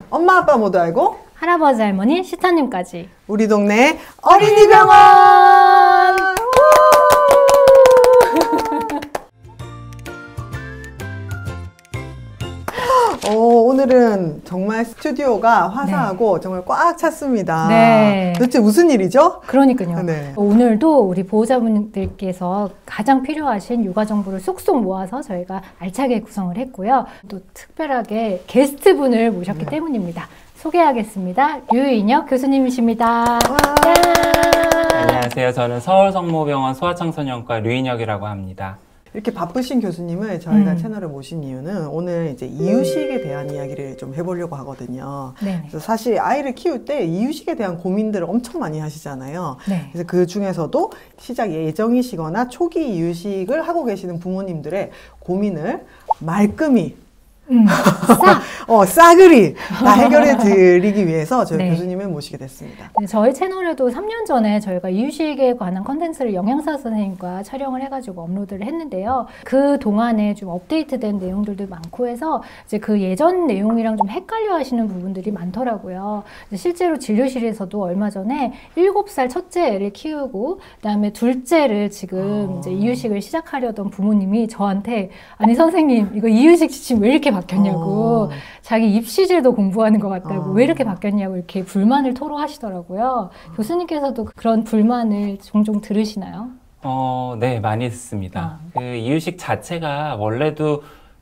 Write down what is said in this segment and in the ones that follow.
엄마 아빠 모두 알고 할아버지 할머니 시타님까지 우리 동네 어린이병원. 오늘은 정말 스튜디오가 화사하고 정말 꽉 찼습니다. 네. 도대체 무슨 일이죠? 그러니까요. 네. 오늘도 우리 보호자분들께서 가장 필요하신 육아 정보를 쏙쏙 모아서 저희가 알차게 구성을 했고요. 또 특별하게 게스트분을 모셨기 때문입니다. 소개하겠습니다. 류인혁 교수님이십니다. 안녕하세요. 저는 서울성모병원 소아청소년과 류인혁이라고 합니다. 이렇게 바쁘신 교수님을 저희가 채널에 모신 이유는 오늘 이제 이유식에 대한 이야기를 좀 해보려고 하거든요. 네네. 그래서 사실 아이를 키울 때 이유식에 대한 고민들을 엄청 많이 하시잖아요. 네. 그래서 그 중에서도 시작 예정이시거나 초기 이유식을 하고 계시는 부모님들의 고민을 말끔히 싸그리 다 해결해 드리기 위해서 저희 네. 교수님을 모시게 됐습니다. 네, 저희 채널에도 3년 전에 저희가 이유식에 관한 컨텐츠를 영양사 선생님과 촬영을 해가지고 업로드를 했는데요. 그 동안에 좀 업데이트된 내용들도 많고 해서 이제 그 예전 내용이랑 좀 헷갈려 하시는 부분들이 많더라고요. 실제로 진료실에서도 얼마 전에 7살 첫째 애를 키우고 그다음에 둘째를 지금 이제 이유식을 시작하려던 부모님이 저한테 아니 선생님 이거 이유식 지침 왜 이렇게 바뀌었냐고 자기 입시제도 공부하는 것 같다고 왜 이렇게 바뀌었냐고 이렇게 불만을 토로하시더라고요. 교수님께서도 그런 불만을 종종 들으시나요? 네, 많이 듣습니다. 그 이유식 자체가 원래도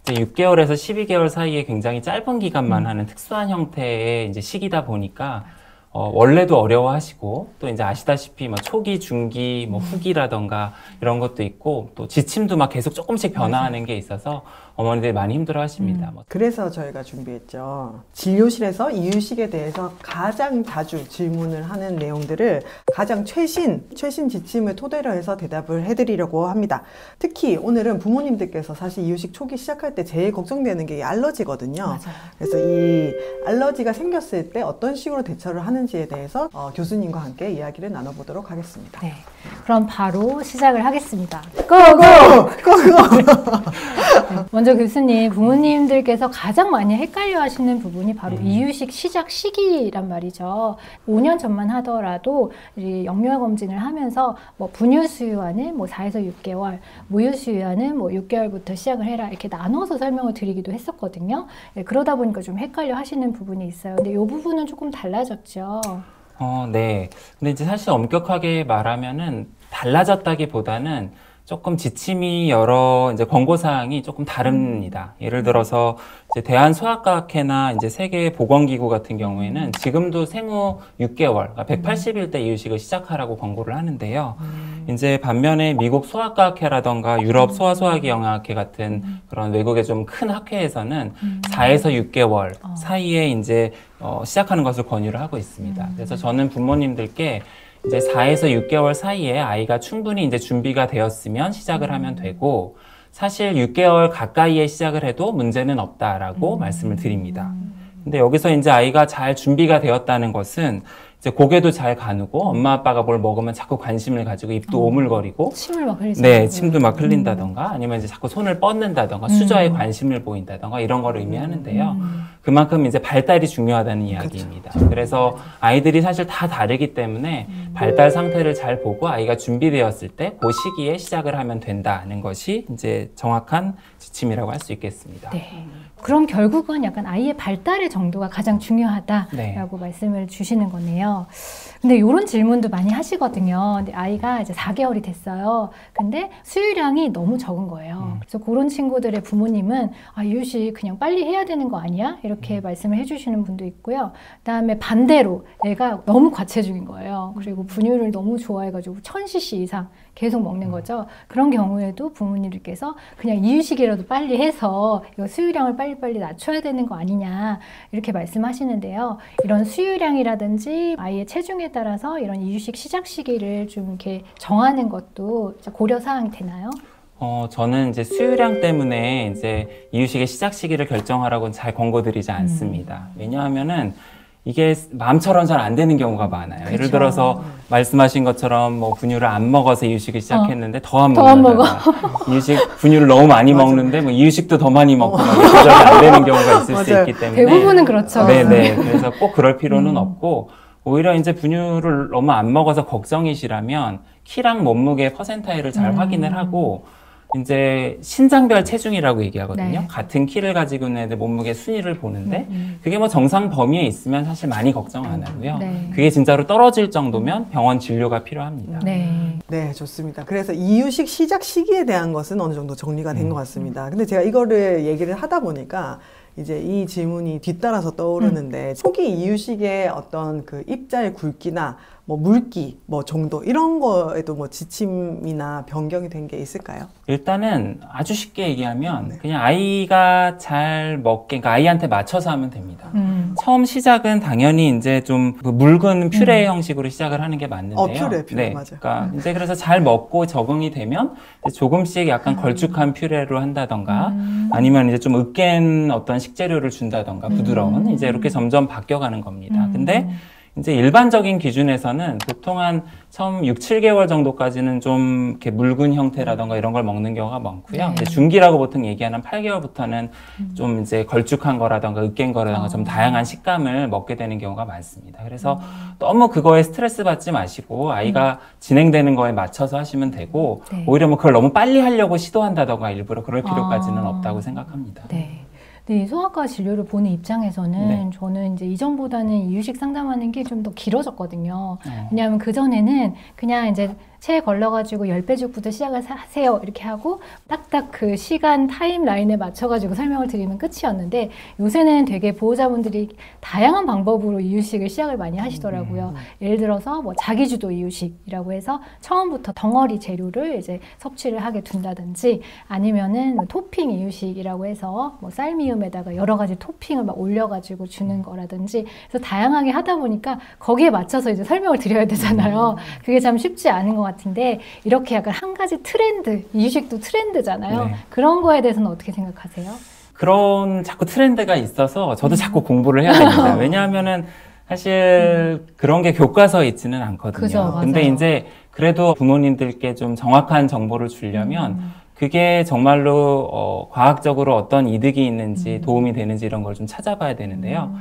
이제 6개월에서 12개월 사이에 굉장히 짧은 기간만 하는 특수한 형태의 이제 시기다 보니까 원래도 어려워하시고 또 이제 아시다시피 뭐 초기, 중기, 뭐 후기라던가 이런 것도 있고 또 지침도 막 계속 조금씩 변화하는 게 있어서 어머니들이 많이 힘들어 하십니다. 그래서 저희가 준비했죠. 진료실에서 이유식에 대해서 가장 자주 질문을 하는 내용들을 가장 최신 지침을 토대로 해서 대답을 해드리려고 합니다. 특히 오늘은 부모님들께서 사실 이유식 초기 시작할 때 제일 걱정되는 게 알러지거든요. 맞아요. 그래서 이 알러지가 생겼을 때 어떤 식으로 대처를 하는지에 대해서 교수님과 함께 이야기를 나눠보도록 하겠습니다. 네, 그럼 바로 시작을 하겠습니다. 먼저 교수님, 부모님들께서 가장 많이 헷갈려 하시는 부분이 바로 이유식 시작 시기란 말이죠. 5년 전만 하더라도 영유아 검진을 하면서 뭐 분유 수유하는 뭐 4에서 6개월, 무유 수유하는 뭐 6개월부터 시작을 해라 이렇게 나눠서 설명을 드리기도 했었거든요. 그러다 보니까 좀 헷갈려 하시는 부분이 있어요. 근데 이 부분은 조금 달라졌죠. 네. 근데 이제 사실 엄격하게 말하면은 달라졌다기보다는 조금 지침이 여러 이제 권고사항이 조금 다릅니다. 예를 들어서 이제 대한소아과학회나 이제 세계보건기구 같은 경우에는 지금도 생후 6개월, 그러니까 180일 때 이유식을 시작하라고 권고를 하는데요. 이제 반면에 미국 소아과학회라던가 유럽 소아소아기 영양학회 같은 그런 외국의 좀 큰 학회에서는 4에서 6개월 사이에 이제 시작하는 것을 권유를 하고 있습니다. 그래서 저는 부모님들께 이제 4에서 6개월 사이에 아이가 충분히 이제 준비가 되었으면 시작을 하면 되고 사실 6개월 가까이에 시작을 해도 문제는 없다라고 말씀을 드립니다. 근데 여기서 이제 아이가 잘 준비가 되었다는 것은 이제 고개도 잘 가누고 엄마 아빠가 뭘 먹으면 자꾸 관심을 가지고 입도 오물거리고 침을 막 흘리죠. 네, 침도 막 흘린다던가 아니면 이제 자꾸 손을 뻗는다던가 수저에 관심을 보인다던가 이런 걸 의미하는데요. 그만큼 이제 발달이 중요하다는 이야기입니다. 그래서 아이들이 사실 다 다르기 때문에 발달 상태를 잘 보고 아이가 준비되었을 때 그 시기에 시작을 하면 된다는 것이 이제 정확한 지침이라고 할 수 있겠습니다. 네. 그럼 결국은 약간 아이의 발달의 정도가 가장 중요하다라고 말씀을 주시는 거네요. 근데 이런 질문도 많이 하시거든요. 근데 아이가 이제 4개월이 됐어요. 근데 수유량이 너무 적은 거예요. 그래서 그런 친구들의 부모님은 이유식 그냥 빨리 해야 되는 거 아니야? 이렇게 말씀을 해주시는 분도 있고요. 그다음에 반대로 애가 너무 과체중인 거예요. 그리고 분유를 너무 좋아해가지고 1000cc 이상 계속 먹는 거죠. 그런 경우에도 부모님들께서 그냥 이유식이라도 빨리 해서 이거 수유량을 빨리빨리 낮춰야 되는 거 아니냐 이렇게 말씀하시는데요. 이런 수유량이라든지 아이의 체중에 따라서 이런 이유식 시작 시기를 좀 이렇게 정하는 것도 고려 사항이 되나요? 저는 이제 수유량 때문에 이제 이유식의 시작 시기를 결정하라고는 잘 권고드리지 않습니다. 왜냐하면은 이게 마음처럼 잘 안 되는 경우가 많아요. 예를 들어서 말씀하신 것처럼 뭐 분유를 안 먹어서 이유식을 시작했는데 더 안 먹는다거나 이유식 분유를 너무 많이 먹는데 뭐 이유식도 더 많이 먹고 조절이 안 되는 경우가 있을 수 있기 때문에 대부분은 그렇죠. 네네. 그래서 꼭 그럴 필요는 없고 오히려 이제 분유를 너무 안 먹어서 걱정이시라면 키랑 몸무게 퍼센타일을 잘 확인을 하고 이제 신장별 체중이라고 얘기하거든요. 네. 같은 키를 가지고 있는 애들 몸무게 순위를 보는데 그게 뭐 정상 범위에 있으면 사실 많이 걱정 안 하고요. 네. 그게 진짜로 떨어질 정도면 병원 진료가 필요합니다. 네. 네, 좋습니다. 그래서 이유식 시작 시기에 대한 것은 어느 정도 정리가 된 것 같습니다. 근데 제가 이거를 얘기를 하다 보니까 이제 이 질문이 뒤따라서 떠오르는데 초기 이유식의 어떤 그 입자의 굵기나 뭐 물기 뭐 정도 이런 거에도 뭐 지침이나 변경이 된 게 있을까요? 일단은 아주 쉽게 얘기하면 그냥 아이가 잘 먹게, 그러니까 아이한테 맞춰서 하면 됩니다. 처음 시작은 당연히 이제 좀 그 묽은 퓨레 형식으로 시작을 하는 게 맞는데요. 퓨레 네, 맞아요. 그러니까 이제 그래서 잘 먹고 적응이 되면 이제 조금씩 약간 걸쭉한 퓨레로 한다던가 아니면 이제 좀 으깬 어떤 식재료를 준다던가 부드러운 이제 이렇게 점점 바뀌어가는 겁니다. 근데 이제 일반적인 기준에서는 보통 한 처음 6, 7개월 정도까지는 좀 이렇게 묽은 형태라던가 이런 걸 먹는 경우가 많고요. 이제 중기라고 보통 얘기하는 8개월부터는 좀 이제 걸쭉한 거라던가 으깬 거라던가 좀 다양한 식감을 먹게 되는 경우가 많습니다. 그래서 너무 그거에 스트레스 받지 마시고 아이가 진행되는 거에 맞춰서 하시면 되고 오히려 뭐 그걸 너무 빨리 하려고 시도한다던가 일부러 그럴 필요까지는 없다고 생각합니다. 네. 네, 이 소아과 진료를 보는 입장에서는 저는 이제 이전보다는 이유식 상담하는 게 좀 더 길어졌거든요. 왜냐하면 그전에는 그냥 이제 체에 걸러가지고 10배죽부터 시작을 하세요 이렇게 하고 딱딱 그 시간 타임라인에 맞춰가지고 설명을 드리면 끝이었는데 요새는 되게 보호자분들이 다양한 방법으로 이유식을 시작을 많이 하시더라고요. 예를 들어서 뭐 자기주도 이유식이라고 해서 처음부터 덩어리 재료를 이제 섭취를 하게 둔다든지 아니면은 뭐 토핑 이유식이라고 해서 뭐 쌀미음에다가 여러 가지 토핑을 막 올려가지고 주는 거라든지 그래서 다양하게 하다 보니까 거기에 맞춰서 이제 설명을 드려야 되잖아요. 그게 참 쉽지 않은 것 같은데 이렇게 약간 한 가지 트렌드, 이유식도 트렌드잖아요. 그런 거에 대해서는 어떻게 생각하세요? 그런 자꾸 트렌드가 있어서 저도 자꾸 공부를 해야 됩니다. 왜냐하면은 사실 그런 게 교과서에 있지는 않거든요. 그죠, 근데 맞아요. 이제 그래도 부모님들께 좀 정확한 정보를 주려면 그게 정말로 과학적으로 어떤 이득이 있는지 도움이 되는지 이런 걸 좀 찾아봐야 되는데요.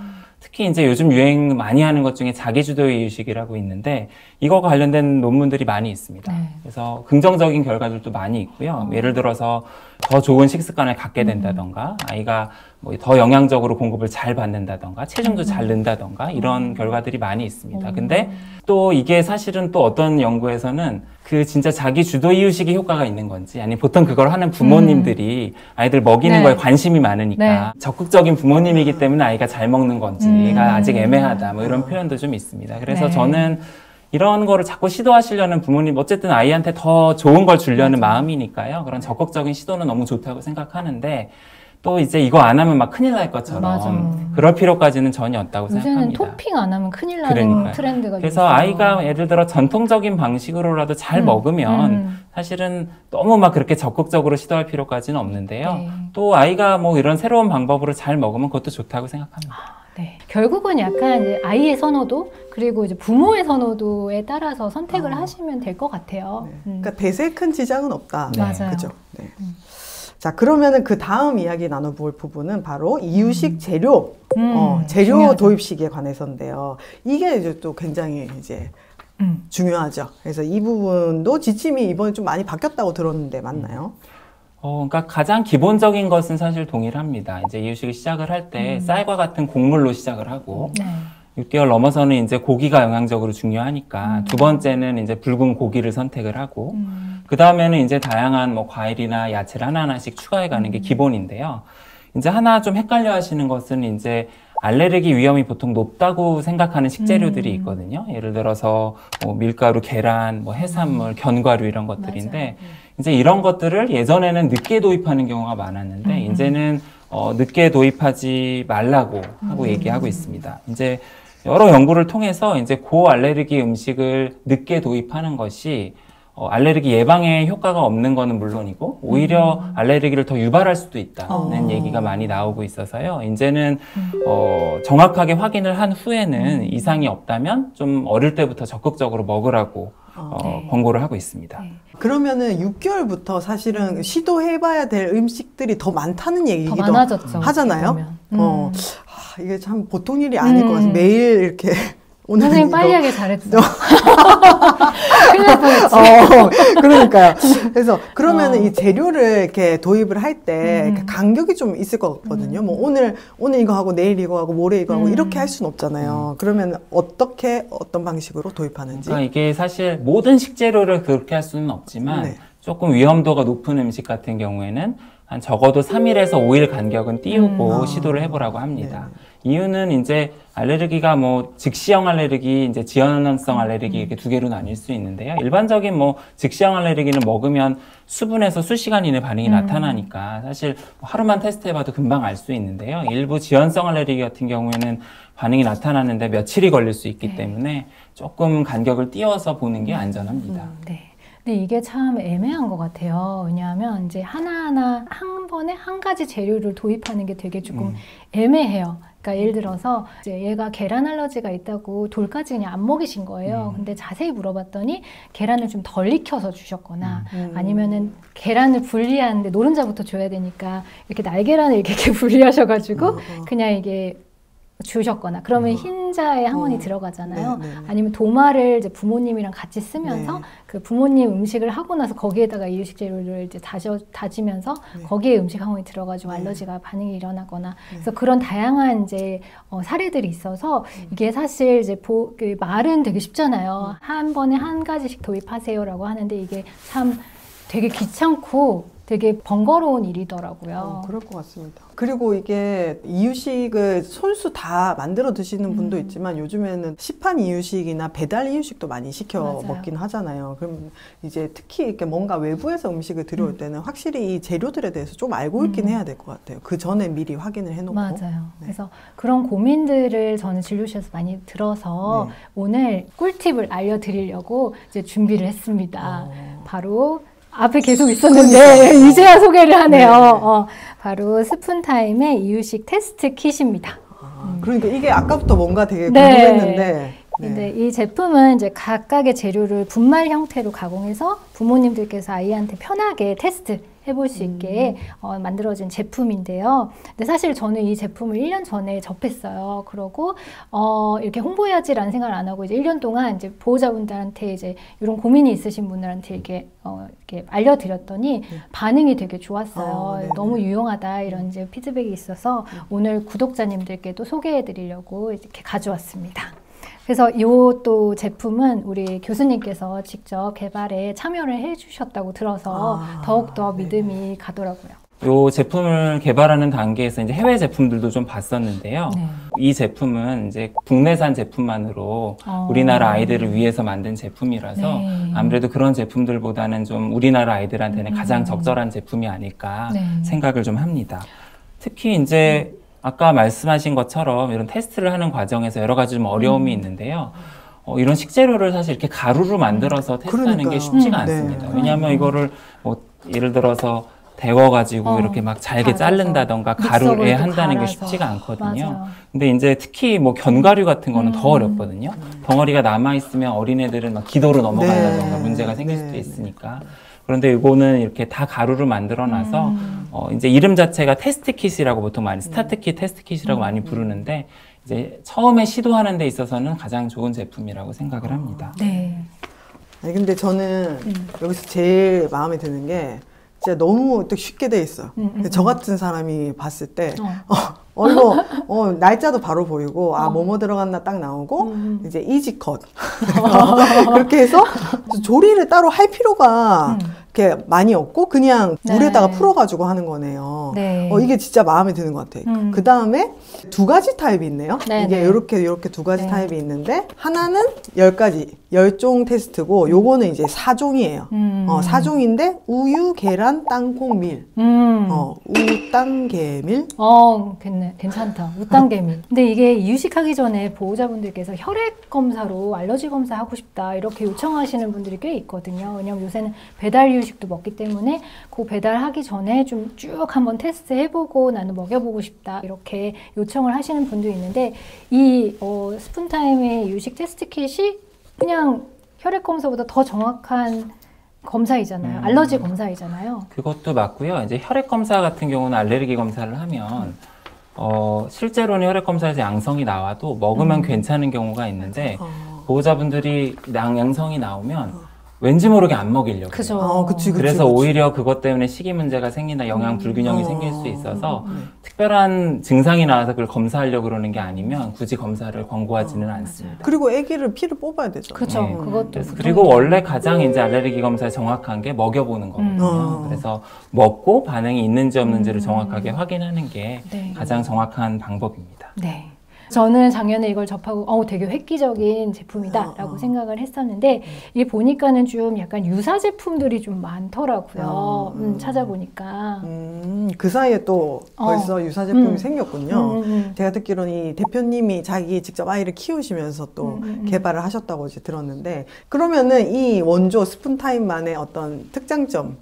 특히 이제 요즘 유행 많이 하는 것 중에 자기주도 이유식이라고 있는데 이거 관련된 논문들이 많이 있습니다. 그래서 긍정적인 결과들도 많이 있고요. 예를 들어서 더 좋은 식습관을 갖게 된다던가 아이가 뭐 더 영양적으로 공급을 잘 받는다던가 체중도 잘 는다던가 이런 결과들이 많이 있습니다. 근데 또 이게 사실은 또 어떤 연구에서는 그 진짜 자기 주도 이유식이 효과가 있는 건지 아니 보통 그걸 하는 부모님들이 아이들 먹이는 거에 관심이 많으니까 적극적인 부모님이기 때문에 아이가 잘 먹는 건지가 아직 애매하다 뭐 이런 표현도 좀 있습니다. 그래서 저는 이런 거를 자꾸 시도하시려는 부모님 어쨌든 아이한테 더 좋은 걸 주려는 마음이니까요. 그런 적극적인 시도는 너무 좋다고 생각하는데 또 이제 이거 안 하면 막 큰일 날 것처럼 그럴 필요까지는 전혀 없다고 요새는 생각합니다. 토핑 안 하면 큰일 나는 그러니까요. 트렌드가 그래서 아이가 예를 들어 전통적인 방식으로라도 잘 먹으면 사실은 너무 막 그렇게 적극적으로 시도할 필요까지는 없는데요. 또 아이가 뭐 이런 새로운 방법으로 잘 먹으면 그것도 좋다고 생각합니다. 네. 결국은 약간 이제 아이의 선호도 그리고 이제 부모의 선호도에 따라서 선택을 하시면 될 것 같아요. 그러니까 대세에 큰 지장은 없다. 맞아요. 그죠? 네. 자, 그러면은 그 다음 이야기 나눠볼 부분은 바로 이유식 재료, 재료 중요하죠. 도입 시기에 관해서인데요. 이게 이제 또 굉장히 이제 중요하죠. 그래서 이 부분도 지침이 이번에 좀 많이 바뀌었다고 들었는데 맞나요? 그러니까 가장 기본적인 것은 사실 동일합니다. 이제 이유식을 시작을 할 때 쌀과 같은 곡물로 시작을 하고 6개월 넘어서는 이제 고기가 영양적으로 중요하니까 두 번째는 이제 붉은 고기를 선택을 하고 그 다음에는 이제 다양한 뭐 과일이나 야채를 하나하나씩 추가해 가는 게 기본인데요. 이제 하나 좀 헷갈려 하시는 것은 이제 알레르기 위험이 보통 높다고 생각하는 식재료들이 있거든요. 예를 들어서 뭐 밀가루, 계란, 뭐 해산물, 견과류 이런 것들인데 이제 이런 것들을 예전에는 늦게 도입하는 경우가 많았는데 이제는 늦게 도입하지 말라고 하고 얘기하고 있습니다. 이제 여러 연구를 통해서 이제 고알레르기 음식을 늦게 도입하는 것이 알레르기 예방에 효과가 없는 거는 물론이고 오히려 알레르기를 더 유발할 수도 있다는 얘기가 많이 나오고 있어서요. 이제는 정확하게 확인을 한 후에는 이상이 없다면 좀 어릴 때부터 적극적으로 먹으라고 네. 권고를 하고 있습니다. 네. 그러면은 6개월부터 사실은 시도해봐야 될 음식들이 더 많다는 얘기기도 더 많아졌죠. 하잖아요. 그러면. 이게 참 보통 일이 아닐 것 같아요. 매일 이렇게 오늘 선생님 빨리 하길 잘했어. 큰일 날 뻔했지. 그러니까요. 그래서 그러면은 이 재료를 이렇게 도입을 할 때 간격이 좀 있을 것 같거든요. 뭐 오늘 이거 하고 내일 이거 하고 모레 이거 하고 이렇게 할 수는 없잖아요. 그러면 어떤 방식으로 도입하는지. 그러니까 이게 사실 모든 식재료를 그렇게 할 수는 없지만 네. 조금 위험도가 높은 음식 같은 경우에는 한 적어도 3일에서 5일 간격은 띄우고 시도를 해보라고 합니다. 이유는 이제 알레르기가 뭐 즉시형 알레르기, 이제 지연성 알레르기 이렇게 두 개로 나뉠 수 있는데요. 일반적인 뭐 즉시형 알레르기는 먹으면 수분에서 수시간 이내 반응이 나타나니까 사실 하루만 테스트해봐도 금방 알 수 있는데요. 일부 지연성 알레르기 같은 경우에는 반응이 나타나는데 며칠이 걸릴 수 있기 때문에 조금 간격을 띄워서 보는 게 안전합니다. 네. 근데 이게 참 애매한 것 같아요. 왜냐하면 이제 하나하나 한 번에 한 가지 재료를 도입하는 게 되게 조금 애매해요. 그러니까 예를 들어서 이제 얘가 계란 알러지가 있다고 돌까지 그냥 안 먹이신 거예요. 근데 자세히 물어봤더니 계란을 좀 덜 익혀서 주셨거나 아니면은 계란을 분리하는데 노른자부터 줘야 되니까 이렇게 날계란을 이렇게 분리하셔가지고 그냥 이게 주셨거나 그러면 흰자에 항원이 들어가잖아요. 아니면 도마를 이제 부모님이랑 같이 쓰면서 그 부모님 음식을 하고 나서 거기에다가 이유식 재료를 이제 다지면서 거기에 음식 항원이 들어가지고 알러지가 반응이 일어나거나 그래서 그런 다양한 이제 사례들이 있어서 이게 사실 이제 그 말은 되게 쉽잖아요. 한 번에 한 가지씩 도입하세요라고 하는데 이게 참 되게 귀찮고 되게 번거로운 일이더라고요. 그럴 것 같습니다. 그리고 이게 이유식을 손수 다 만들어 드시는 분도 있지만 요즘에는 시판 이유식이나 배달 이유식도 많이 시켜 맞아요. 먹긴 하잖아요. 그럼 이제 특히 이렇게 뭔가 외부에서 음식을 들여올 때는 확실히 이 재료들에 대해서 좀 알고 있긴 해야 될 것 같아요. 그 전에 미리 확인을 해놓고. 맞아요. 그래서 그런 고민들을 저는 진료실에서 많이 들어서 오늘 꿀팁을 알려드리려고 이제 준비를 했습니다. 바로 앞에 계속 있었는데 이제야 소개를 하네요. 바로 스푼타임의 이유식 테스트 킷입니다. 그러니까 이게 아까부터 뭔가 되게 궁금했는데 근데 이 제품은 이제 각각의 재료를 분말 형태로 가공해서 부모님들께서 아이한테 편하게 테스트 해볼 수 있게 만들어진 제품인데요. 근데 사실 저는 이 제품을 1년 전에 접했어요. 그러고 이렇게 홍보해야지라는 생각을 안 하고 이제 1년 동안 이제 보호자분들한테 이제 이런 고민이 있으신 분들한테 이렇게 알려드렸더니 반응이 되게 좋았어요. 너무 유용하다 이런 이제 피드백이 있어서 오늘 구독자님들께도 소개해드리려고 이렇게 가져왔습니다. 그래서 이 또 제품은 우리 교수님께서 직접 개발에 참여를 해주셨다고 들어서 더욱더 믿음이 가더라고요. 이 제품을 개발하는 단계에서 이제 해외 제품들도 좀 봤었는데요. 이 제품은 이제 국내산 제품만으로 우리나라 아이들을 위해서 만든 제품이라서 아무래도 그런 제품들보다는 좀 우리나라 아이들한테는 가장 적절한 제품이 아닐까 생각을 좀 합니다. 특히 이제 아까 말씀하신 것처럼 이런 테스트를 하는 과정에서 여러 가지 좀 어려움이 있는데요. 이런 식재료를 사실 이렇게 가루로 만들어서 테스트하는 게 쉽지가 않습니다. 왜냐하면 이거를 뭐 예를 들어서 데워가지고 이렇게 막 잘게 자른다던가 가루에 한다는 게 쉽지가 않거든요. 맞아요. 근데 이제 특히 뭐 견과류 같은 거는 더 어렵거든요. 덩어리가 남아있으면 어린애들은 막 기도로 넘어간다던가 문제가 생길 수도 있으니까. 그런데 이거는 이렇게 다 가루로 만들어놔서 이제 이름 자체가 테스트 킷이라고 보통 많이 스타트 킷, 테스트 킷이라고 많이 부르는데 이제 처음에 시도하는 데 있어서는 가장 좋은 제품이라고 생각을 합니다. 네. 아니 근데 저는 여기서 제일 마음에 드는 게 진짜 너무 또 쉽게 돼 있어. 저 같은 사람이 봤을 때 이거 날짜도 바로 보이고 뭐뭐 들어갔나 딱 나오고 이제 이지 컷 그렇게 해서 조리를 따로 할 필요가 이렇게 많이 없고 그냥 네. 물에다가 풀어가지고 하는 거네요. 네. 이게 진짜 마음에 드는 것 같아요. 그 다음에 두 가지 타입이 있네요. 네, 이게 네. 이렇게 두 가지 네. 타입이 있는데 하나는 10가지, 10종 테스트고 요거는 이제 4종이에요. 4종인데 우유, 계란, 땅콩, 밀. 우, 땅, 개, 밀. 괜찮다. 우땅개미. 근데 이게 이유식하기 전에 보호자분들께서 혈액 검사로 알러지 검사 하고 싶다 이렇게 요청하시는 분들이 꽤 있거든요. 왜냐면 요새는 배달 이유식도 먹기 때문에 그 배달하기 전에 좀 쭉 한번 테스트 해보고 나는 먹여보고 싶다 이렇게 요청을 하시는 분도 있는데 이 스푼타임의 이유식 테스트 kit이 그냥 혈액 검사보다 더 정확한 검사이잖아요. 알러지 검사이잖아요. 그것도 맞고요. 이제 혈액 검사 같은 경우는 알레르기 검사를 하면 실제로는 혈액 검사에서 양성이 나와도 먹으면 괜찮은 경우가 있는데 보호자분들이 양성이 나오면 왠지 모르게 안 먹이려고. 그죠. 그래서 오히려 그것 때문에 식이 문제가 생긴다, 영양 불균형이 생길 수 있어서 특별한 증상이 나와서 그걸 검사하려고 그러는 게 아니면 굳이 검사를 권고하지는 않습니다. 그리고 아기를 피를 뽑아야 되죠. 그렇죠. 네. 그것도 그리고 원래 가장 이제 알레르기 검사에 정확한 게 먹여보는 거거든요. 그래서 먹고 반응이 있는지 없는지를 정확하게 확인하는 게 네. 가장 정확한 방법입니다. 네. 저는 작년에 이걸 접하고 되게 획기적인 제품이다 라고 생각을 했었는데 이게 보니까는 좀 약간 유사 제품들이 좀 많더라고요. 찾아보니까 그 사이에 또 벌써 유사 제품이 생겼군요. 제가 듣기로는 이 대표님이 자기 직접 아이를 키우시면서 또 개발을 하셨다고 이제 들었는데 그러면은 이 원조 스푼타임만의 어떤 특장점이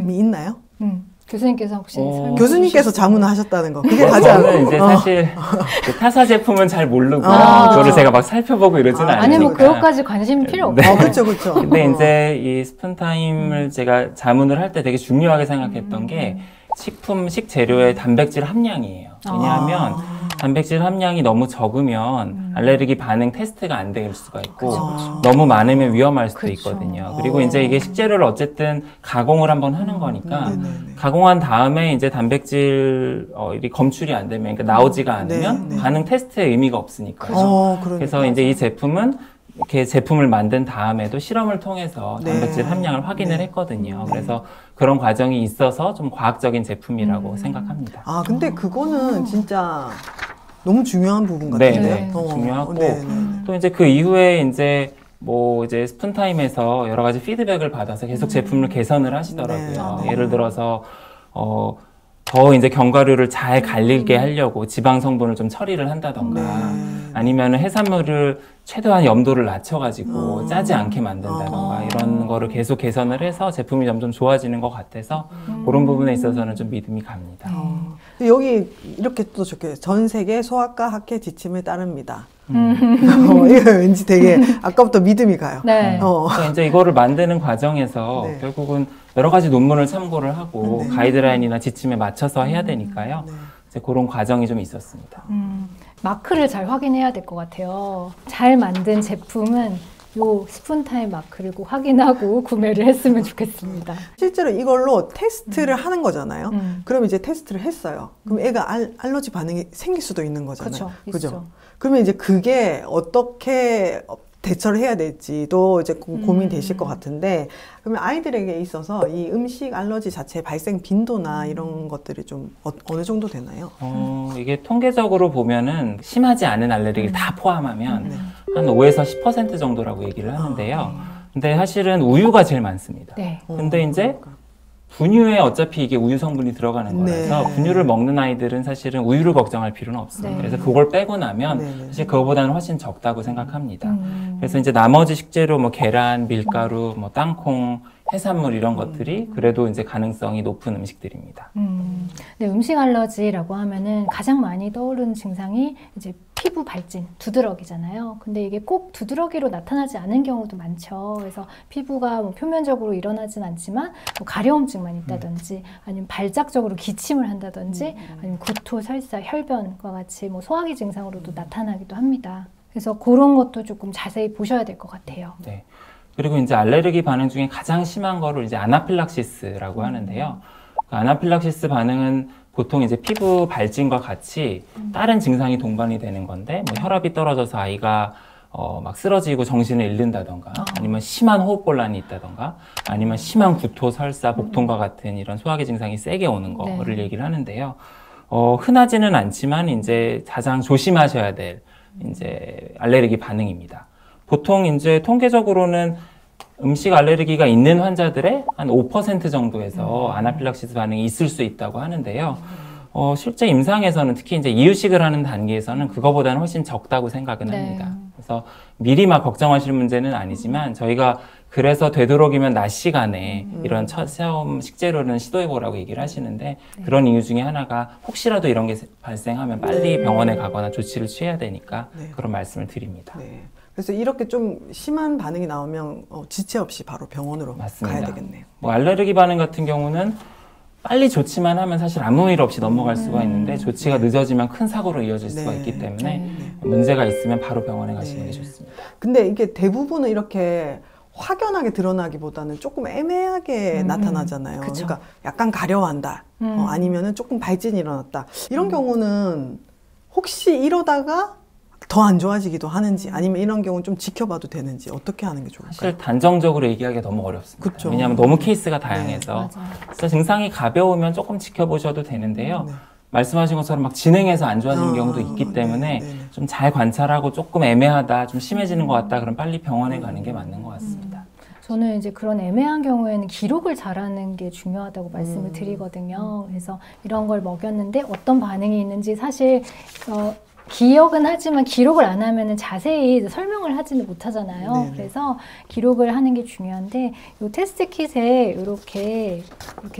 있나요? 교수님께서 혹시 설명 교수님께서 자문을 하셨다는 거 그게 가장 저는 이제 사실 그 타사 제품은 잘 모르고 그거를 그렇죠. 제가 막 살펴보고 이러지는 않으니까. 아니 뭐 그것까지 관심 필요 없고. 네. 그렇죠. 근데 이제 이 스푼타임을 제가 자문을 할 때 되게 중요하게 생각했던 게 식재료의 단백질 함량이에요. 왜냐하면 단백질 함량이 너무 적으면 알레르기 반응 테스트가 안 될 수가 있고 너무 많으면 위험할 수도 있거든요. 그리고 이제 이게 식재료를 어쨌든 가공을 한번 하는 거니까 가공한 다음에 이제 단백질이 검출이 안 되면 그러니까 나오지가 않으면 반응 테스트의 의미가 없으니까요. 그래서 이제 이 제품은 이렇게 제품을 만든 다음에도 실험을 통해서 단백질 함량을 확인을 했거든요. 그래서 그런 과정이 있어서 좀 과학적인 제품이라고 생각합니다. 근데 그거는 진짜 너무 중요한 부분 같은데. 네, 중요하고 또 이제 그 이후에 이제 이제 스푼타임에서 여러 가지 피드백을 받아서 계속 제품을 개선을 하시더라고요. 예를 들어서 더 이제 견과류를 잘 갈리게 하려고 지방 성분을 좀 처리를 한다던가 아니면은 해산물을 최대한 염도를 낮춰가지고 짜지 않게 만든다던가 이런 거를 계속 개선을 해서 제품이 점점 좋아지는 것 같아서 그런 부분에 있어서는 좀 믿음이 갑니다. 여기 이렇게 또 적혀요. 전 세계 소아과 학회 지침에 따릅니다. 이거 왠지 되게 아까부터 믿음이 가요. 네. 그러니까 이제 이거를 만드는 과정에서 결국은 여러 가지 논문을 참고를 하고 가이드라인이나 지침에 맞춰서 해야 되니까요. 이제 그런 과정이 좀 있었습니다. 마크를 잘 확인해야 될 것 같아요. 잘 만든 제품은 요 스푼타임 마크를 꼭 확인하고 구매를 했으면 좋겠습니다. 실제로 이걸로 테스트를 하는 거잖아요. 그럼 이제 테스트를 했어요. 그럼 애가 알러지 반응이 생길 수도 있는 거잖아요. 그죠? 그러면 이제 그게 어떻게 대처를 해야 될지도 이제 고민되실 것 같은데 그러면 아이들에게 있어서 이 음식 알러지 자체 발생 빈도나 이런 것들이 좀 어느 정도 되나요? 이게 통계적으로 보면은 심하지 않은 알레르기를 다 포함하면 한 5에서 10% 정도라고 얘기를 하는데요. 근데 사실은 우유가 제일 많습니다. 근데 이제 분유에 어차피 이게 우유 성분이 들어가는 거라서 분유를 먹는 아이들은 사실은 우유를 걱정할 필요는 없어요. 그래서 그걸 빼고 나면 사실 그거보다는 훨씬 적다고 생각합니다. 그래서 이제 나머지 식재료 계란, 밀가루, 땅콩, 해산물 이런 것들이 그래도 이제 가능성이 높은 음식들입니다. 네, 음식 알러지라고 하면은 가장 많이 떠오르는 증상이 이제 피부 발진, 두드러기잖아요. 근데 이게 꼭 두드러기로 나타나지 않은 경우도 많죠. 그래서 피부가 표면적으로 일어나진 않지만 가려움증만 있다든지 아니면 발작적으로 기침을 한다든지 아니면 구토, 설사, 혈변과 같이 소화기 증상으로도 나타나기도 합니다. 그래서 그런 것도 조금 자세히 보셔야 될 것 같아요. 네. 그리고 이제 알레르기 반응 중에 가장 심한 거를 이제 아나필락시스라고 하는데요. 그 아나필락시스 반응은 보통 이제 피부 발진과 같이 다른 증상이 동반이 되는 건데 혈압이 떨어져서 아이가 막 쓰러지고 정신을 잃는다던가, 아니면 심한 호흡곤란이 있다던가, 아니면 심한 구토, 설사, 복통과 같은 이런 소화기 증상이 세게 오는 거를 얘기를 하는데요. 흔하지는 않지만 이제 가장 조심하셔야 될 이제 알레르기 반응입니다. 보통 이제 통계적으로는 음식 알레르기가 있는 환자들의 한 5% 정도에서 아나필락시스 반응이 있을 수 있다고 하는데요. 실제 임상에서는 특히 이제 이유식을 하는 단계에서는 그거보다는 훨씬 적다고 생각은 합니다. 그래서 미리 막 걱정하실 문제는 아니지만 저희가 그래서 되도록이면 낮 시간에 이런 처음 식재료는 시도해보라고 얘기를 하시는데 그런 이유 중에 하나가 혹시라도 이런 게 발생하면 빨리 병원에 가거나 조치를 취해야 되니까 그런 말씀을 드립니다. 그래서 이렇게 좀 심한 반응이 나오면 지체 없이 바로 병원으로 맞습니다. 가야 되겠네요. 뭐 알레르기 반응 같은 경우는 빨리 조치만 하면 사실 아무 일 없이 넘어갈 수가 있는데 조치가 늦어지면 큰 사고로 이어질 수가 있기 때문에 문제가 있으면 바로 병원에 가시는 게 좋습니다. 근데 이게 대부분은 이렇게 확연하게 드러나기보다는 조금 애매하게 나타나잖아요. 그쵸. 그러니까 약간 가려워한다. 아니면은 조금 발진이 일어났다. 이런 경우는 혹시 이러다가 더 안 좋아지기도 하는지 아니면 이런 경우는 좀 지켜봐도 되는지 어떻게 하는 게 좋을까요? 사실 단정적으로 얘기하기가 너무 어렵습니다. 그쵸. 왜냐하면 너무 케이스가 다양해서 맞아요. 그래서 증상이 가벼우면 조금 지켜보셔도 되는데요. 말씀하신 것처럼 막 진행해서 안 좋아지는 경우도 있기 때문에 좀 잘 관찰하고 조금 애매하다, 좀 심해지는 것 같다, 그럼 빨리 병원에 가는 게 맞는 것 같습니다. 저는 이제 그런 애매한 경우에는 기록을 잘하는 게 중요하다고 말씀을 드리거든요. 그래서 이런 걸 먹였는데 어떤 반응이 있는지 사실 기억은 하지만 기록을 안 하면은 자세히 설명을 하지는 못하잖아요. 그래서 기록을 하는 게 중요한데 이 테스트 킷에 이렇게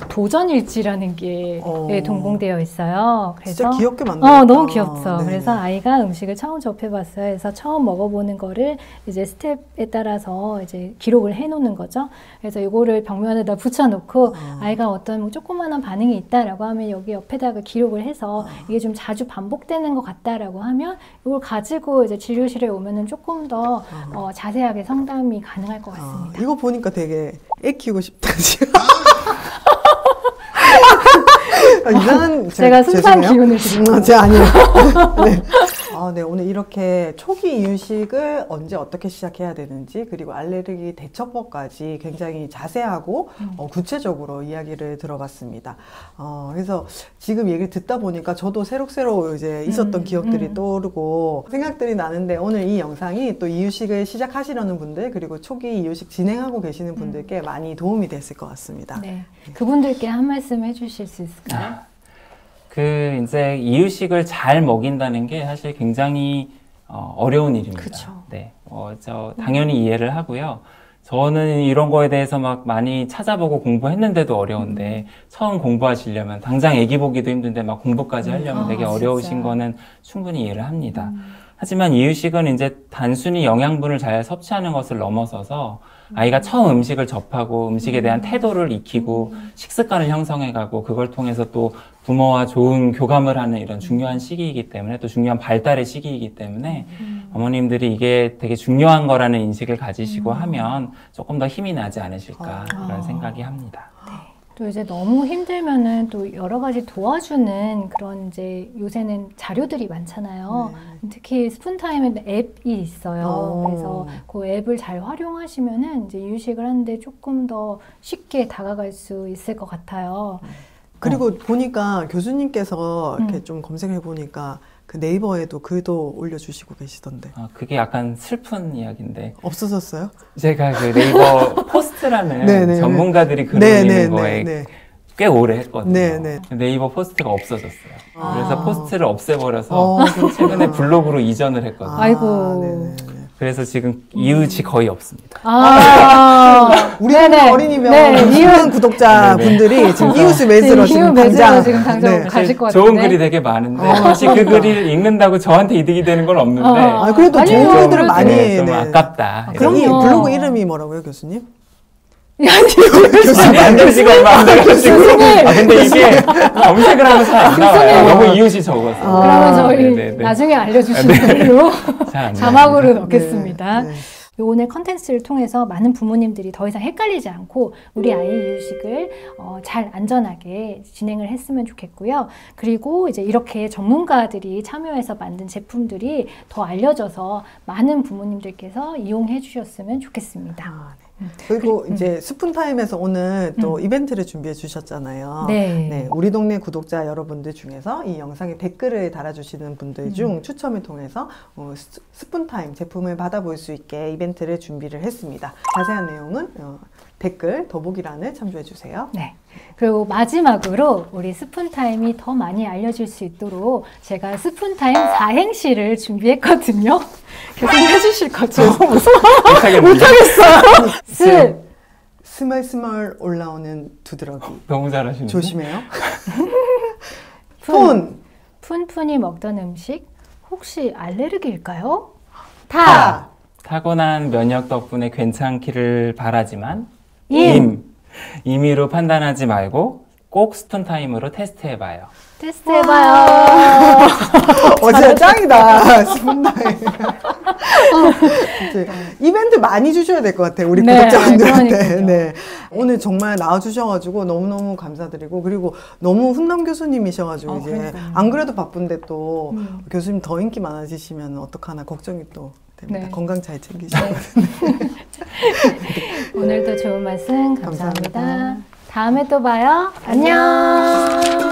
도전일지라는 게 동봉되어 있어요. 그래서 진짜 귀엽게 만들었다. 너무 귀엽죠. 그래서 아이가 음식을 처음 접해봤어요. 그래서 처음 먹어보는 거를 이제 스텝에 따라서 이제 기록을 해놓는 거죠. 그래서 이거를 벽면에다 붙여놓고 아이가 어떤 뭐 조그마한 반응이 있다라고 하면 여기 옆에다가 기록을 해서 이게 좀 자주 반복되는 것 같다라고 하면 이걸 가지고 이제 진료실에 오면은 조금 더 자세하게 상담이 가능할 것 같습니다. 이거 보니까 되게 애 키우고 싶다. 이상한 제가 순수한 기운을 드립니다. 제가 아니에요. 네. 네, 오늘 이렇게 초기 이유식을 언제 어떻게 시작해야 되는지 그리고 알레르기 대처법까지 굉장히 자세하고 구체적으로 이야기를 들어봤습니다. 그래서 지금 얘기를 듣다 보니까 저도 새록새록 이제 있었던 기억들이 떠오르고 생각들이 나는데 오늘 이 영상이 또 이유식을 시작하시려는 분들 그리고 초기 이유식 진행하고 계시는 분들께 많이 도움이 됐을 것 같습니다. 네, 그분들께 한 말씀 해주실 수 있을까요? 이제 이유식을 잘 먹인다는 게 사실 굉장히 어려운 일입니다. 그쵸. 네, 저 당연히 이해를 하고요. 저는 이런 거에 대해서 막 많이 찾아보고 공부했는데도 어려운데 처음 공부하시려면 당장 애기 보기도 힘든데 막 공부까지 하려면 되게 어려우신 진짜. 거는 충분히 이해를 합니다. 하지만 이유식은 이제 단순히 영양분을 잘 섭취하는 것을 넘어서서 아이가 처음 음식을 접하고 음식에 대한 태도를 익히고 식습관을 형성해가고 그걸 통해서 또 부모와 좋은 교감을 하는 이런 중요한 시기이기 때문에 또 중요한 발달의 시기이기 때문에 어머님들이 이게 되게 중요한 거라는 인식을 가지시고 하면 조금 더 힘이 나지 않으실까 그런 생각이 합니다. 또 이제 너무 힘들면은 또 여러 가지 도와주는 그런 이제 요새는 자료들이 많잖아요. 특히 스푼타임에 앱이 있어요. 그래서 그 앱을 잘 활용하시면은 이제 이유식을 하는데 조금 더 쉽게 다가갈 수 있을 것 같아요. 그리고 보니까 교수님께서 이렇게 좀 검색해 보니까 그 네이버에도 글도 올려주시고 계시던데. 그게 약간 슬픈 이야기인데. 없어졌어요? 제가 그 네이버 포스트라는 전문가들이 글 올리는 거에 꽤 오래 했거든요. 네이버 포스트가 없어졌어요. 그래서 포스트를 없애버려서 최근에 블로그로 이전을 했거든요. 아이고. 그래서 지금 이웃이 거의 없습니다. 우리 어린이병원 이웃 구독자분들이 지금 이웃을 맺으러 지금 당장 가실 것 같은데. 좋은 글이 되게 많은데 사실 그 글을 읽는다고 저한테 이득이 되는 건 없는데 그래도 좋은 글들을 많이 좀 아깝다. 그럼 이 블로그 이름이 뭐라고요, 교수님? 교수님 안되지가 얼마 안 돼가지고 근데 이게 검색을 하면 잘 안 나와요. 너무 이웃이 적어서. 그러면 저희 나중에 알려주시는 걸로 자막으로 넣겠습니다. 오늘 컨텐츠를 통해서 많은 부모님들이 더 이상 헷갈리지 않고 우리 아이 이유식을 잘 안전하게 진행을 했으면 좋겠고요. 그리고 이제 이렇게 전문가들이 참여해서 만든 제품들이 더 알려져서 많은 부모님들께서 이용해 주셨으면 좋겠습니다. 그리고 이제 스푼타임에서 오늘 또 이벤트를 준비해 주셨잖아요. 네. 네, 우리 동네 구독자 여러분들 중에서 이 영상에 댓글을 달아주시는 분들 중 추첨을 통해서 스푼타임 제품을 받아볼 수 있게 이벤트를 준비를 했습니다. 자세한 내용은 댓글 더보기란을 참조해 주세요. 네. 그리고 마지막으로 우리 스푼타임이 더 많이 알려질 수 있도록 제가 스푼타임 4행시를 준비했거든요. 교수님 해주실 거죠? 못하겠어요. 스멀스멀 올라오는 두드러기. 너무 잘하시는데? 조심해요. 푼. 푼푼이 먹던 음식 혹시 알레르기일까요? 타고난 면역 덕분에 괜찮기를 바라지만 임의로 판단하지 말고 꼭 스푼타임으로 테스트해봐요. 테스트해봐요. 진짜 짱이다. 스푼타임. 이벤트 많이 주셔야 될 것 같아요. 우리 구독자분들한테. 네. 오늘 정말 나와주셔가지고 너무너무 감사드리고, 그리고 너무 훈남 교수님이셔가지고 이제 그러니까요. 안 그래도 바쁜데 또 교수님 더 인기 많아지시면 어떡하나 걱정이 또 됩니다. 네. 건강 잘 챙기셔야 오늘도 좋은 말씀 감사합니다. 감사합니다. 다음에 또 봐요. 안녕.